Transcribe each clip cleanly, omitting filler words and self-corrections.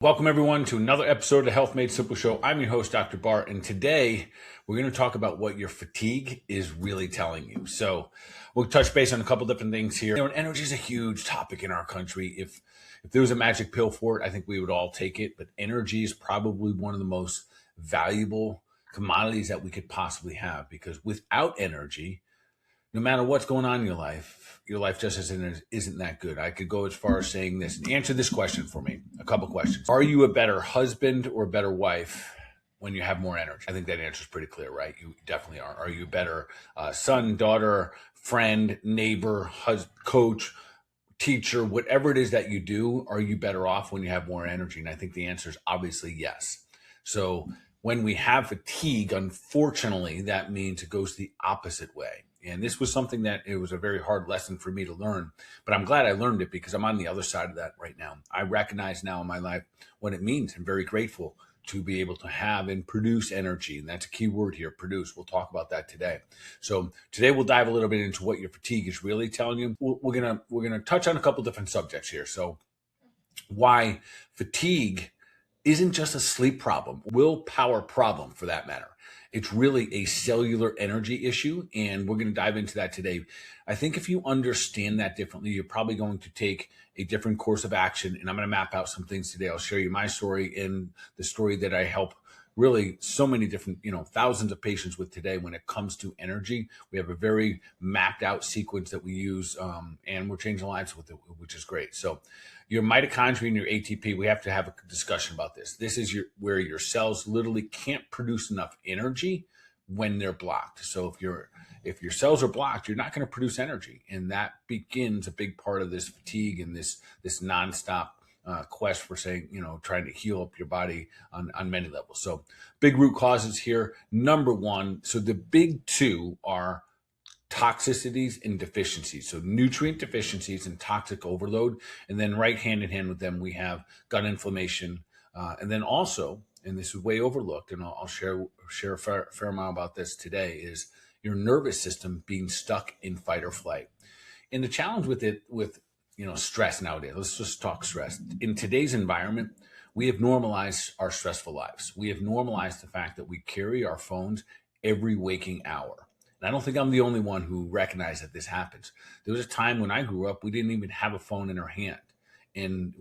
Welcome, everyone, to another episode of the Health Made Simple Show. I'm your host, Dr. Bart, and today we're going to talk about what your fatigue is really telling you. So we'll touch base on a couple different things here. And energy is a huge topic in our country. If there was a magic pill for it, I think we would all take it. But energy is probably one of the most valuable commodities that we could possibly have, because without energy, no matter what's going on in your life just isn't that good. I could go as far as saying this. Answer this question for me. A couple questions. Are you a better husband or a better wife when you have more energy? I think that answer is pretty clear, right? You definitely are. Are you a better son, daughter, friend, neighbor, coach, teacher, whatever it is that you do? Are you better off when you have more energy? And I think the answer is obviously yes. So when we have fatigue, unfortunately, that means it goes the opposite way. And this was something that it was a very hard lesson for me to learn, but I'm glad I learned it because I'm on the other side of that right now. I recognize now in my life what it means. I'm very grateful to be able to have and produce energy. And that's a key word here, produce. We'll talk about that today. So today we'll dive a little bit into what your fatigue is really telling you. We're gonna touch on a couple different subjects here. So why fatigue isn't just a sleep problem, willpower problem for that matter. It's really a cellular energy issue, and we're going to dive into that today. I think if you understand that differently, you're probably going to take a different course of action, and I'm going to map out some things today. I'll share you my story and the story that I help really so many different, thousands of patients with today when it comes to energy. We have a very mapped out sequence that we use, and we're changing lives with it, which is great. So your mitochondria and your ATP, we have to have a discussion about this. This is where your cells literally can't produce enough energy when they're blocked. So if your cells are blocked, you're not going to produce energy, and that begins a big part of this fatigue and this nonstop quest for saying, trying to heal up your body on many levels. So big root causes here. Number one, so the big two are toxicities and deficiencies. So nutrient deficiencies and toxic overload. And then right hand in hand with them, we have gut inflammation. And then also, and this is way overlooked, and I'll share a fair amount about this today, is your nervous system being stuck in fight or flight. And the challenge with stress nowadays, let's just talk stress. In today's environment, we have normalized our stressful lives. We have normalized the fact that we carry our phones every waking hour. And I don't think I'm the only one who recognized that this happens. There was a time when I grew up, we didn't even have a phone in our hand, and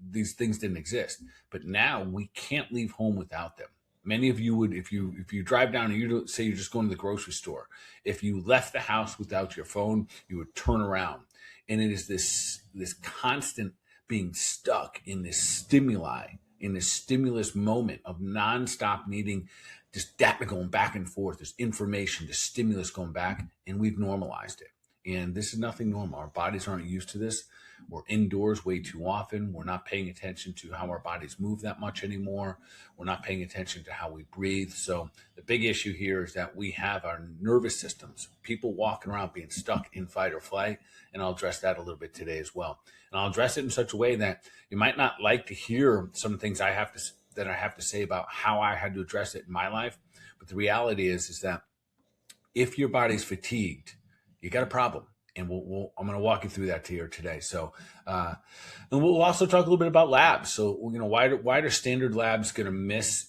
these things didn't exist. But now we can't leave home without them. Many of you would, if you drive down and you say you're just going to the grocery store, if you left the house without your phone, you would turn around. And it is this constant being stuck in this stimuli, in this stimulus moment of nonstop needing just data going back and forth. There's information, the stimulus going back, and we've normalized it. And this is nothing normal. Our bodies aren't used to this. We're indoors way too often. We're not paying attention to how our bodies move that much anymore. We're not paying attention to how we breathe. So the big issue here is that we have our nervous systems, people walking around being stuck in fight or flight. And I'll address that a little bit today as well. And I'll address it in such a way that you might not like to hear some of the things I have to say about how I had to address it in my life. But the reality is that if your body's fatigued, you got a problem. And I'm going to walk you through that here today. So, and we'll also talk a little bit about labs. So, why are standard labs going to miss,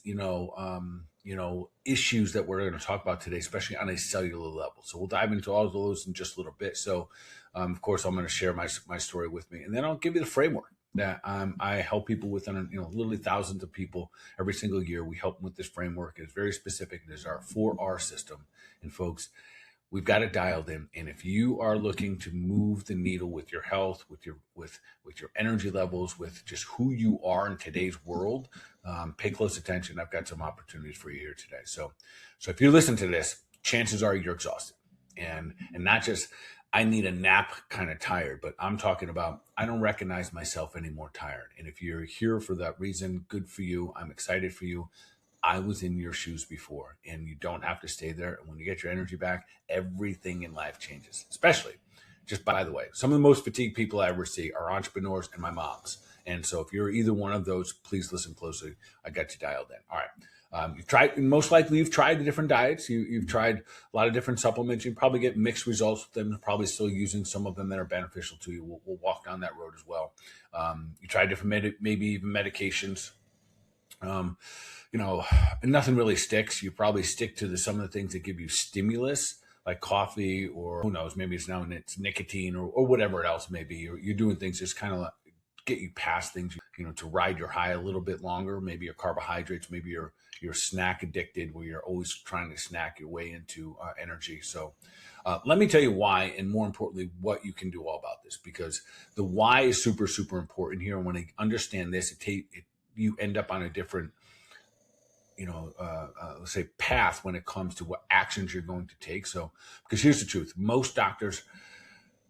issues that we're going to talk about today, especially on a cellular level. So we'll dive into all of those in just a little bit. So, of course, I'm going to share my story with me, and then I'll give you the framework that I help people with, literally thousands of people every single year. We help them with this framework. It's very specific. It is our 4R system. And folks, we've got it dialed in. And if you are looking to move the needle with your health, with your energy levels, with just who you are in today's world, pay close attention. I've got some opportunities for you here today. So if you listen to this, chances are you're exhausted, and not just I need a nap kind of tired, but I'm talking about I don't recognize myself anymore tired. And if you're here for that reason, good for you. I'm excited for you. I was in your shoes before, and you don't have to stay there. And when you get your energy back, everything in life changes. Especially, just by the way, some of the most fatigued people I ever see are entrepreneurs and my moms. And so if you're either one of those, please listen closely. I got you dialed in. All right. You've tried, most likely you've tried different diets. You've tried a lot of different supplements. You probably get mixed results with them. You're probably still using some of them that are beneficial to you. We'll walk down that road as well. You try different, maybe even medications. Nothing really sticks. You probably stick to some of the things that give you stimulus, like coffee, or who knows, maybe it's nicotine or whatever else may be. You're doing things just kind of like get you past things, to ride your high a little bit longer. Maybe your carbohydrates, maybe you're snack addicted, where you're always trying to snack your way into energy. So let me tell you why, and more importantly, what you can do all about this, because the why is super, super important here. And when I understand this, you end up on a different, let's say path when it comes to what actions you're going to take. So, because here's the truth, most doctors,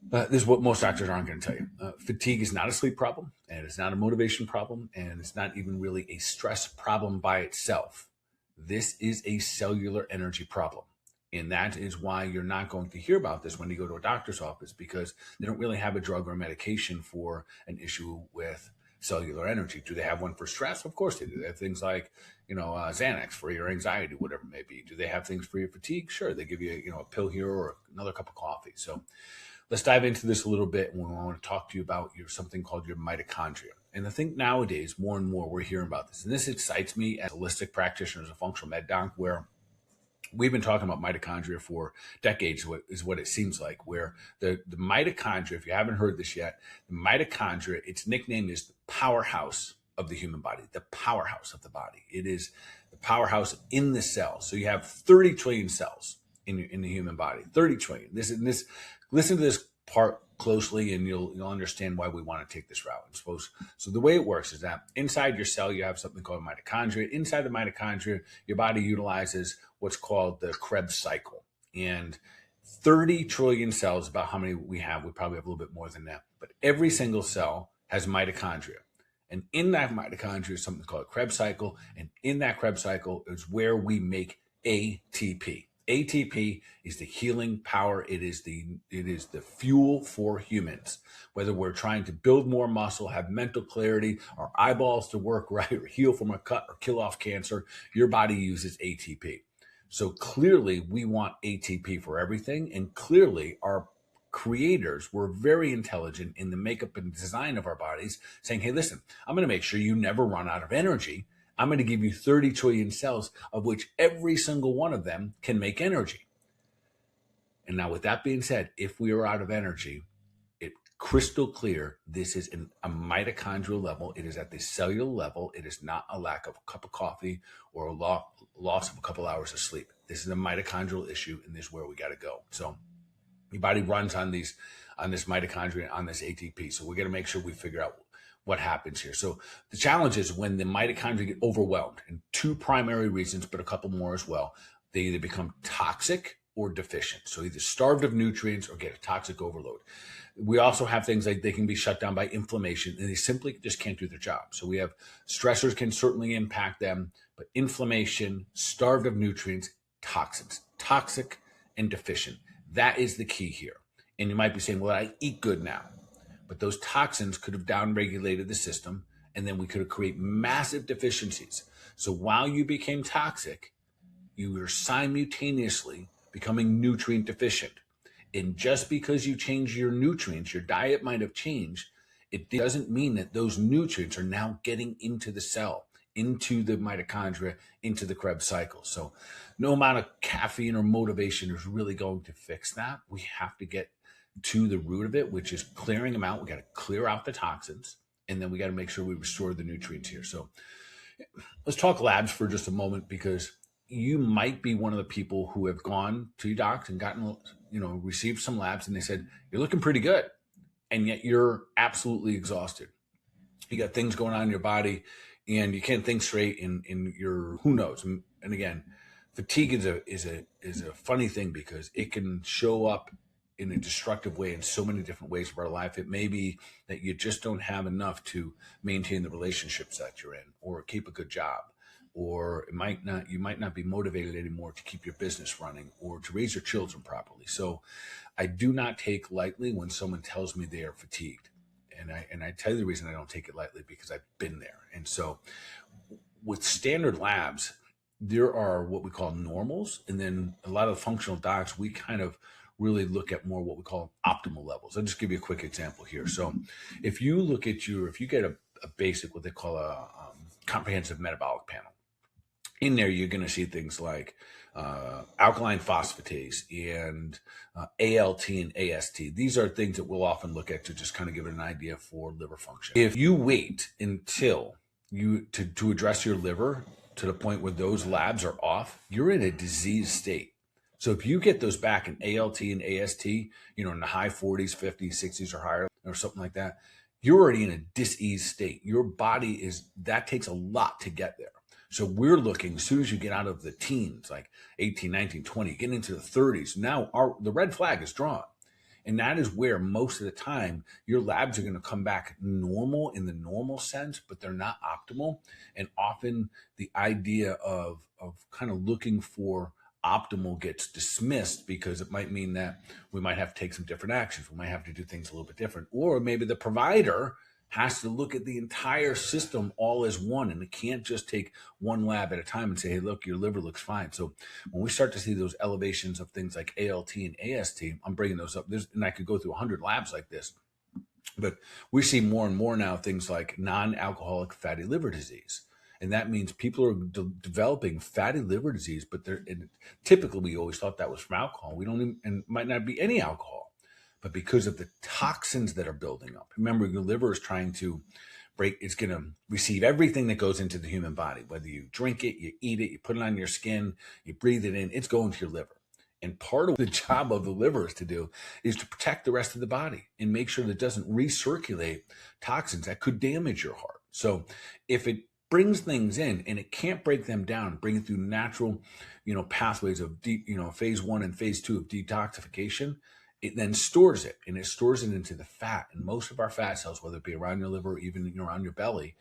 this is what most doctors aren't going to tell you. Fatigue is not a sleep problem, and it's not a motivation problem, and it's not even really a stress problem by itself. This is a cellular energy problem. And that is why you're not going to hear about this when you go to a doctor's office, because they don't really have a drug or a medication for an issue with cellular energy. Do they have one for stress? Of course they do. They have things like, Xanax for your anxiety, whatever it may be. Do they have things for your fatigue? Sure. They give you, a pill here or another cup of coffee. So let's dive into this a little bit. And we want to talk to you about something called your mitochondria. And I think nowadays, more and more, we're hearing about this. And this excites me as a holistic practitioner, as a functional med doc, where we've been talking about mitochondria for decades, is what it seems like, where the mitochondria, if you haven't heard this yet, the mitochondria, its nickname is the powerhouse of the human body, the powerhouse of the body. It is the powerhouse in the cell. So you have 30 trillion cells in the human body, 30 trillion. Listen to this part closely, and you'll understand why we want to take this route. So the way it works is that inside your cell, you have something called mitochondria. Inside the mitochondria, your body utilizes what's called the Krebs cycle. And 30 trillion cells, about how many we have. We probably have a little bit more than that. But every single cell has mitochondria. And in that mitochondria is something called Krebs cycle. And in that Krebs cycle is where we make ATP. ATP is the healing power. It is the fuel for humans. Whether we're trying to build more muscle, have mental clarity, our eyeballs to work right, or heal from a cut, or kill off cancer, your body uses ATP. So clearly we want ATP for everything. And clearly our creators were very intelligent in the makeup and design of our bodies, saying, hey, listen, I'm going to make sure you never run out of energy. I'm going to give you 30 trillion cells, of which every single one of them can make energy. And now, with that being said, if we are out of energy, it's crystal clear this is a mitochondrial level. It is at the cellular level. It is not a lack of a cup of coffee or a loss of a couple hours of sleep. This is a mitochondrial issue, and this is where we got to go. So your body runs on this mitochondria, on this ATP. So we got to make sure we figure out what happens here. So the challenge is when the mitochondria get overwhelmed, and two primary reasons, but a couple more as well. They either become toxic or deficient. So either starved of nutrients or get a toxic overload. We also have things like they can be shut down by inflammation, and they simply just can't do their job. So we have stressors can certainly impact them, but inflammation, starved of nutrients, toxins, toxic and deficient. That is the key here. And you might be saying, well, I eat good now. But those toxins could have downregulated the system, and then we could have created massive deficiencies. So while you became toxic, you were simultaneously becoming nutrient deficient. And just because you change your nutrients, your diet might have changed, it doesn't mean that those nutrients are now getting into the cell, into the mitochondria, into the Krebs cycle. So no amount of caffeine or motivation is really going to fix that. We have to get to the root of it, which is clearing them out. We got to clear out the toxins, and then we got to make sure we restore the nutrients here. So let's talk labs for just a moment, because you might be one of the people who have gone to your docs and gotten, received some labs, and they said, you're looking pretty good, and yet you're absolutely exhausted. You got things going on in your body, and you can't think straight, in your, who knows. And again, fatigue is a funny thing, because it can show up in a destructive way in so many different ways of our life. It may be that you just don't have enough to maintain the relationships that you're in, or keep a good job, or you might not be motivated anymore to keep your business running, or to raise your children properly. So I do not take lightly when someone tells me they are fatigued. And I tell you the reason I don't take it lightly, because I've been there. And so with standard labs, there are what we call normals, and then a lot of functional docs, we kind of really look at more what we call optimal levels. I'll just give you a quick example here. So if you look at if you get a basic, what they call a comprehensive metabolic panel, in there you're going to see things like alkaline phosphatase and ALT and AST. These are things that we'll often look at to just kind of give it an idea for liver function. If you wait until to address your liver to the point where those labs are off, you're in a disease state. So if you get those back in ALT and AST, in the high 40s, 50s, 60s or higher, or something like that, you're already in a disease state. Your body that takes a lot to get there. So we're looking, as soon as you get out of the teens, like 18, 19, 20, get into the 30s, now the red flag is drawn. And that is where most of the time your labs are going to come back normal in the normal sense, but they're not optimal. And often the idea of kind of looking for optimal gets dismissed, because it might mean that we might have to take some different actions. We might have to do things a little bit different. Or maybe the provider has to look at the entire system all as one, and it can't just take one lab at a time and say, hey, look, your liver looks fine. So when we start to see those elevations of things like ALT and AST, I'm bringing those up. And I could go through 100 labs like this, but we see more and more now things like non-alcoholic fatty liver disease. And that means people are developing fatty liver disease, but typically we always thought that was from alcohol. We don't even, and it might not be any alcohol. But because of the toxins that are building up. Remember, your liver is trying to it's going to receive everything that goes into the human body. Whether you drink it, you eat it, you put it on your skin, you breathe it in, it's going to your liver. And part of the job of the liver is to protect the rest of the body and make sure that it doesn't recirculate toxins that could damage your heart. So if it brings things in and it can't break them down, bring it through natural, pathways of phase 1 and phase 2 of detoxification, it then stores it, and it stores it into the fat. And most of our fat cells, whether it be around your liver or even around your belly,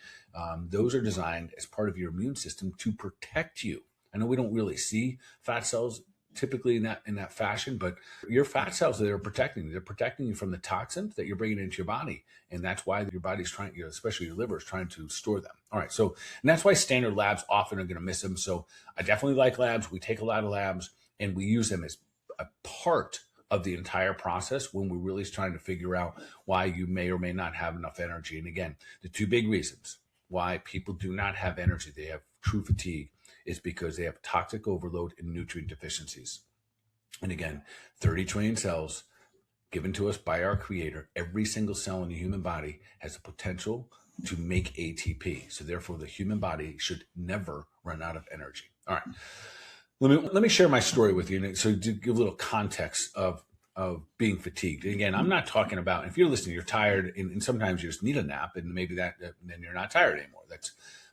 those are designed as part of your immune system to protect you. I know we don't really see fat cells typically in that fashion, but your fat cells that are protecting you, they're protecting you from the toxins that you're bringing into your body. And that's why your body's trying, especially your liver, is trying to store them. All right. So, and that's why standard labs often are going to miss them. So I definitely like labs. We take a lot of labs and we use them as a part of the entire process when we're really trying to figure out why you may or may not have enough energy. And again, the two big reasons why people do not have energy, they have true fatigue, is because they have toxic overload and nutrient deficiencies. And again, 30 trillion cells given to us by our creator. Every single cell in the human body has the potential to make ATP. So therefore, the human body should never run out of energy. All right. Let me share my story with you, so to give a little context of being fatigued. And again, I'm not talking about, if you're listening, you're tired, and sometimes you just need a nap, and maybe then you're not tired anymore.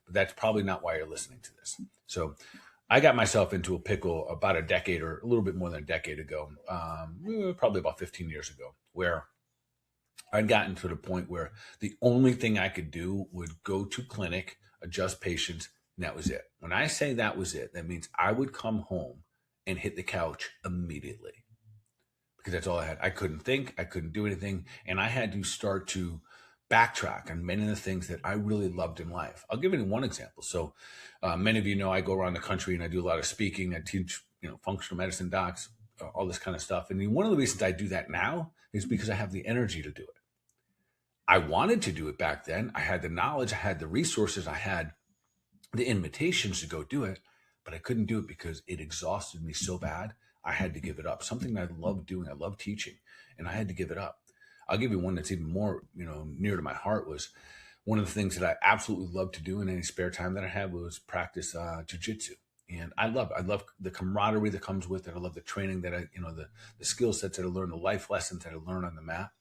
That's probably not why you're listening to this. So I got myself into a pickle about a decade, or a little bit more than a decade ago, probably about 15 years ago, where I'd gotten to the point where the only thing I could do would go to clinic, adjust patients, and that was it. When I say that was it, that means I would come home and hit the couch immediately, because that's all I had. I couldn't think. I couldn't do anything. And I had to start to backtrack on many of the things that I really loved in life. I'll give you one example. So many of you know I go around the country and I do a lot of speaking. I teach, functional medicine docs, all this kind of stuff. And one of the reasons I do that now is because I have the energy to do it. I wanted to do it back then. I had the knowledge. I had the resources. I had the invitations to go do it, but I couldn't do it because it exhausted me so bad. I had to give it up. Something that I love doing. I love teaching, and I had to give it up. I'll give you one that's even more, near to my heart. Was one of the things that I absolutely love to do in any spare time that I had was practice jujitsu. And I love the camaraderie that comes with it. I love the training that the skill sets that I learned, the life lessons that I learned on the mat.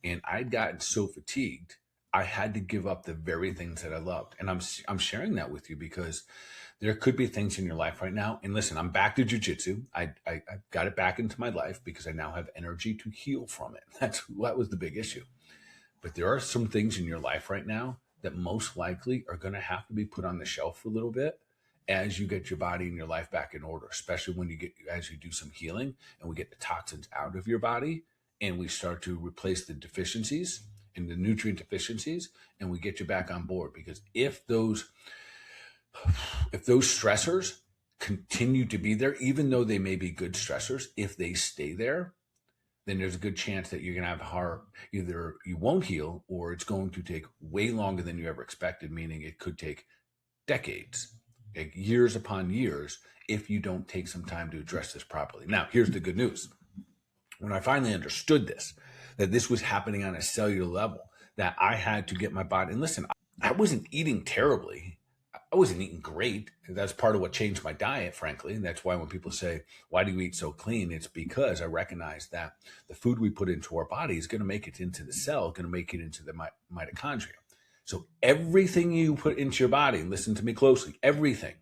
And I'd gotten so fatigued, I had to give up the very things that I loved. And I'm sharing that with you because there could be things in your life right now. And listen, I'm back to jujitsu. I got it back into my life because I now have energy to heal from it. That was the big issue. But there are some things in your life right now that most likely are going to have to be put on the shelf for a little bit as you get your body and your life back in order, especially as you do some healing and we get the toxins out of your body and we start to replace the deficiencies. and the nutrient deficiencies, and we get you back on board. Because if those stressors continue to be there, even though they may be good stressors, if they stay there, then there's a good chance that you're going to have heart, either you won't heal or it's going to take way longer than you ever expected, meaning it could take decades, like years upon years, if you don't take some time to address this properly. Now, here's the good news. When I finally understood this, that this was happening on a cellular level, that I had to get my body, and listen, I wasn't eating terribly. I wasn't eating great. That's part of what changed my diet, frankly. And that's why when people say, why do you eat so clean? It's because I recognize that the food we put into our body is going to make it into the cell, going to make it into the mitochondria. So everything you put into your body, and listen to me closely, everything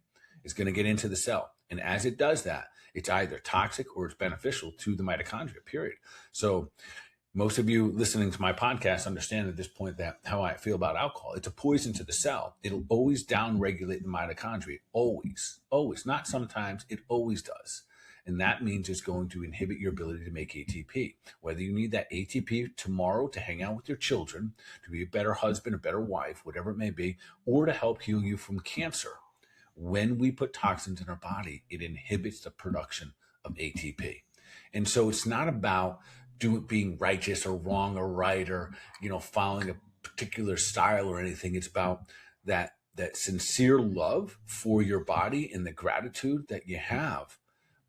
is going to get into the cell. And as it does that, it's either toxic or it's beneficial to the mitochondria, period. So most of you listening to my podcast understand at this point that how I feel about alcohol. It's a poison to the cell. It'll always downregulate the mitochondria. Always, always. Not sometimes, it always does. And that means it's going to inhibit your ability to make ATP. Whether you need that ATP tomorrow to hang out with your children, to be a better husband, a better wife, whatever it may be, or to help heal you from cancer. When we put toxins in our body, it inhibits the production of ATP. And so it's not about being righteous or wrong or right, or following a particular style or anything. It's about that sincere love for your body and the gratitude that you have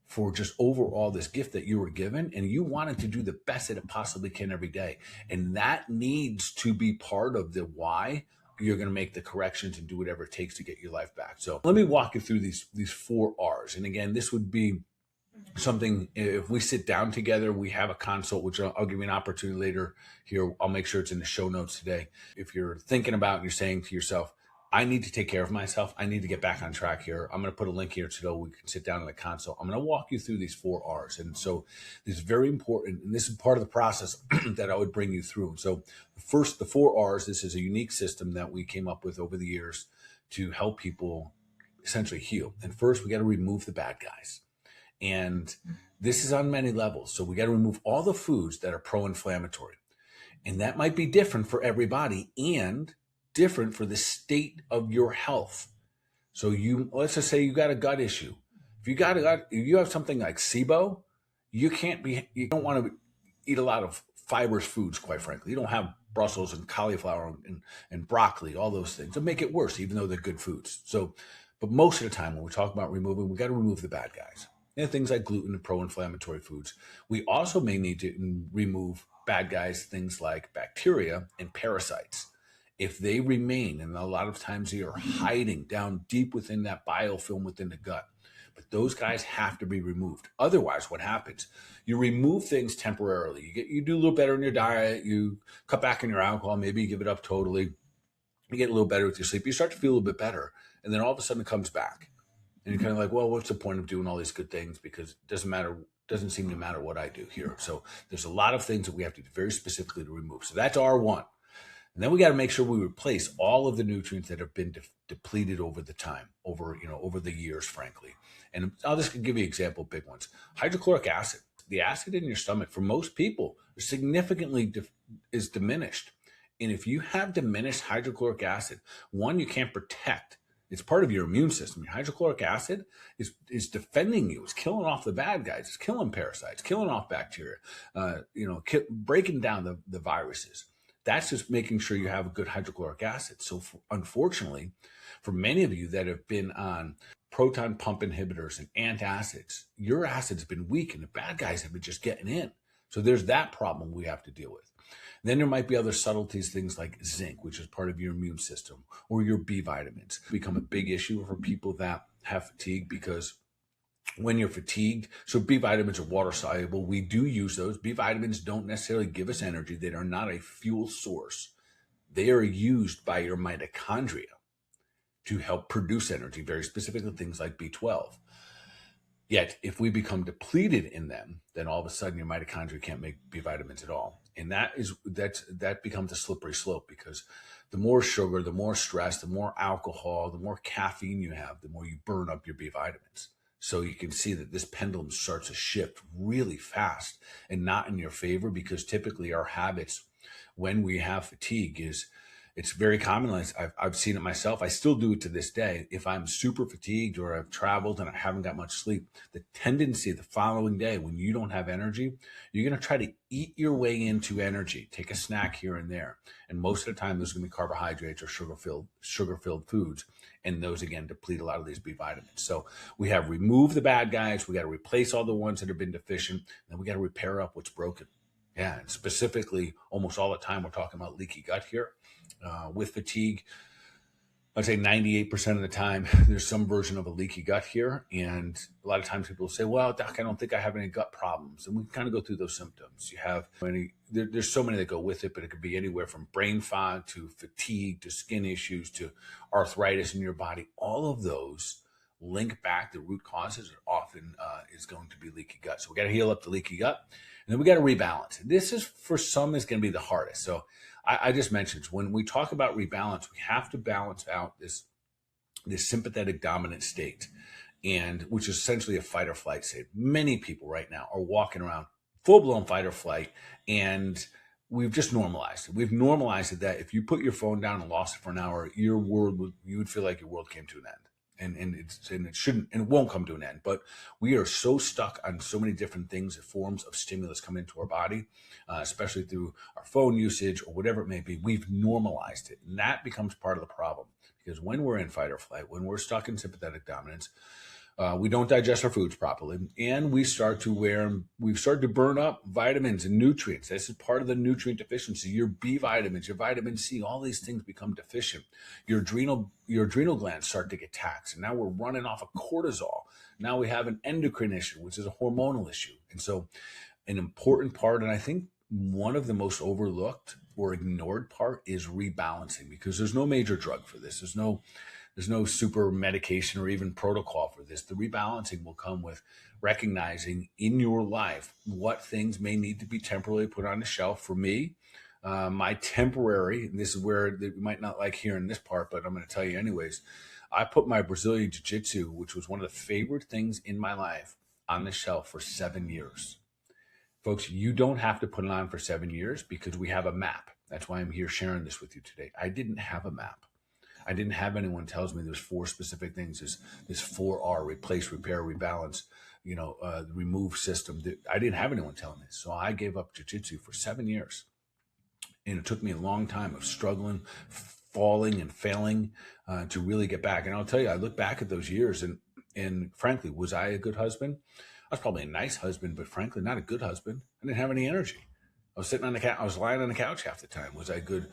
for just overall this gift that you were given, and you wanted to do the best that it possibly can every day. And that needs to be part of the why you're going to make the corrections and do whatever it takes to get your life back. So let me walk you through these 4 R's. And again, this would be something, if we sit down together, we have a consult, which I'll give you an opportunity later here. I'll make sure it's in the show notes today. If you're thinking about and you're saying to yourself, I need to take care of myself, I need to get back on track here, I'm going to put a link here so we can sit down in the consult. I'm going to walk you through these 4 R's. And so this is very important. And this is part of the process that I would bring you through. So the 4 R's, this is a unique system that we came up with over the years to help people essentially heal. And first, we got to remove the bad guys. And this is on many levels. So we got to remove all the foods that are pro-inflammatory. And that might be different for everybody and different for the state of your health. So let's just say you got a gut issue. If you have something like SIBO, you don't want to eat a lot of fibrous foods, quite frankly. You don't have Brussels and cauliflower and broccoli, all those things. It'll make it worse, even though they're good foods. But most of the time when we talk about removing, we got to remove the bad guys. And things like gluten and pro-inflammatory foods. We also may need to remove bad guys, things like bacteria and parasites. If they remain, and a lot of times they are hiding down deep within that biofilm within the gut, but those guys have to be removed. Otherwise, what happens? You remove things temporarily. You do a little better in your diet. You cut back on your alcohol. Maybe you give it up totally. You get a little better with your sleep. You start to feel a little bit better. And then all of a sudden it comes back. And you're kind of like, well, what's the point of doing all these good things? Because it doesn't seem to matter what I do here. So there's a lot of things that we have to do very specifically to remove. So that's R1. And then we got to make sure we replace all of the nutrients that have been depleted over the time, over the years, frankly. And I'll just give you an example of big ones. Hydrochloric acid. The acid in your stomach, for most people, significantly is diminished. And if you have diminished hydrochloric acid, one, you can't protect. It's part of your immune system. Your hydrochloric acid is defending you. It's killing off the bad guys. It's killing parasites, killing off bacteria, breaking down the viruses. That's just making sure you have a good hydrochloric acid. So unfortunately, for many of you that have been on proton pump inhibitors and antacids, your acid's been weak and the bad guys have been just getting in. So there's that problem we have to deal with. Then there might be other subtleties, things like zinc, which is part of your immune system, or your B vitamins. Become a big issue for people that have fatigue, because when you're fatigued, so B vitamins are water soluble. We do use those. B vitamins don't necessarily give us energy. They are not a fuel source. They are used by your mitochondria to help produce energy, very specifically things like B12. Yet, if we become depleted in them, then all of a sudden your mitochondria can't make B vitamins at all. And that becomes a slippery slope, because the more sugar, the more stress, the more alcohol, the more caffeine you have, the more you burn up your B vitamins. So you can see that this pendulum starts to shift really fast and not in your favor, because typically our habits when we have fatigue is it's very common. Like I've seen it myself. I still do it to this day. If I'm super fatigued or I've traveled and I haven't got much sleep, the tendency the following day when you don't have energy, you're going to try to eat your way into energy, take a snack here and there. And most of the time, there's going to be carbohydrates or sugar-filled foods. And those, again, deplete a lot of these B vitamins. So we have removed the bad guys. We got to replace all the ones that have been deficient. And we got to repair up what's broken. Yeah, and specifically, almost all the time, we're talking about leaky gut here. With fatigue, I'd say 98% of the time, there's some version of a leaky gut here. And a lot of times people say, well, doc, I don't think I have any gut problems. And we kind of go through those symptoms. You have there's so many that go with it, but it could be anywhere from brain fog to fatigue to skin issues to arthritis in your body. All of those link back. The root causes often is going to be leaky gut. So we got to heal up the leaky gut. And then we got to rebalance. This is, for some, is going to be the hardest. So I just mentioned, when we talk about rebalance, we have to balance out this sympathetic dominant state, and which is essentially a fight or flight state. Many people right now are walking around full-blown fight or flight, and we've just normalized it. We've normalized it that if you put your phone down and lost it for an hour, you would feel like your world came to an end. And it shouldn't, and it won't come to an end. But we are so stuck on so many different things, forms of stimulus come into our body, especially through our phone usage or whatever it may be. We've normalized it, and that becomes part of the problem. Because when we're in fight or flight, when we're stuck in sympathetic dominance, we don't digest our foods properly, and we start to burn up vitamins and nutrients. This is part of the nutrient deficiency. Your B vitamins, your vitamin C, all these things become deficient. Your adrenal glands start to get taxed, and now we're running off of cortisol. Now we have an endocrine issue, which is a hormonal issue. And so an important part, and I think one of the most overlooked or ignored part, is rebalancing, because there's no major drug for this. There's no super medication or even protocol for this. The rebalancing will come with recognizing in your life what things may need to be temporarily put on the shelf. For me, my temporary, and this is where you might not like hearing this part, but I'm going to tell you anyways, I put my Brazilian Jiu-Jitsu, which was one of the favorite things in my life, on the shelf for 7 years. Folks, you don't have to put it on for 7 years, because we have a map. That's why I'm here sharing this with you today. I didn't have a map. I didn't have anyone tells me there's 4 specific things. This 4R: replace, repair, rebalance, the remove system. I didn't have anyone telling me. So I gave up jiu-jitsu for 7 years. And it took me a long time of struggling, falling and failing to really get back. And I'll tell you, I look back at those years and frankly, was I a good husband? I was probably a nice husband, but frankly, not a good husband. I didn't have any energy. I was sitting on the couch. I was lying on the couch half the time. Was I a good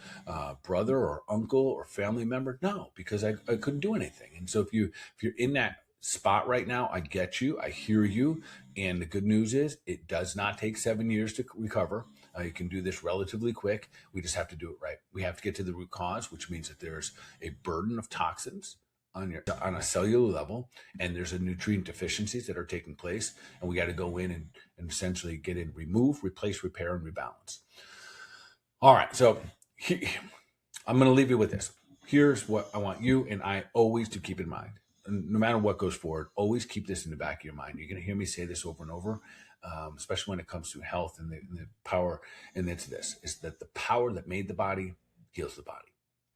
brother or uncle or family member? No, because I couldn't do anything. And so if you're in that spot right now, I get you. I hear you. And the good news is it does not take 7 years to recover. You can do this relatively quick. We just have to do it right. We have to get to the root cause, which means that there's a burden of toxins on a cellular level, and there's a nutrient deficiencies that are taking place, and we got to go in and essentially get in, remove, replace, repair, and rebalance. All right, so I'm going to leave you with this. Here's what I want you and I always to keep in mind. And no matter what goes forward, always keep this in the back of your mind. You're going to hear me say this over and over, especially when it comes to health and the power. And it's this, is that the power that made the body heals the body.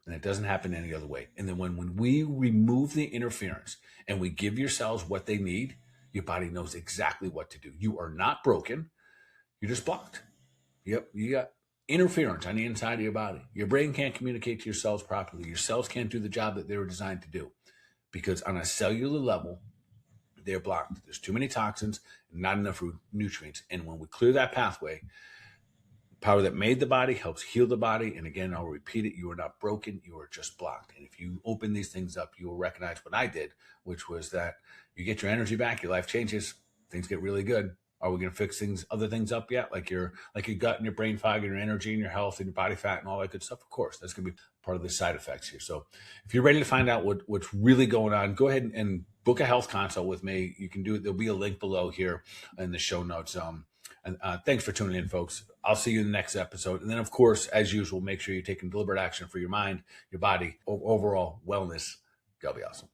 And it doesn't happen any other way. And then when we remove the interference and we give your cells what they need, your body knows exactly what to do. You are not broken. You're just blocked. Yep, you got interference on the inside of your body. Your brain can't communicate to your cells properly. Your cells can't do the job that they were designed to do, because on a cellular level, they're blocked. There's too many toxins, not enough nutrients. And when we clear that pathway, power that made the body helps heal the body. And again, I'll repeat it. You are not broken. You are just blocked. And if you open these things up, you will recognize what I did, which was that you get your energy back, your life changes, things get really good. Are we going to fix other things up yet? Like your gut and your brain fog and your energy and your health and your body fat and all that good stuff? Of course, that's going to be part of the side effects here. So if you're ready to find out what's really going on, go ahead and book a health consult with me. You can do it. There'll be a link below here in the show notes. And thanks for tuning in, folks. I'll see you in the next episode. And then, of course, as usual, make sure you're taking deliberate action for your mind, your body, overall wellness. Go be awesome.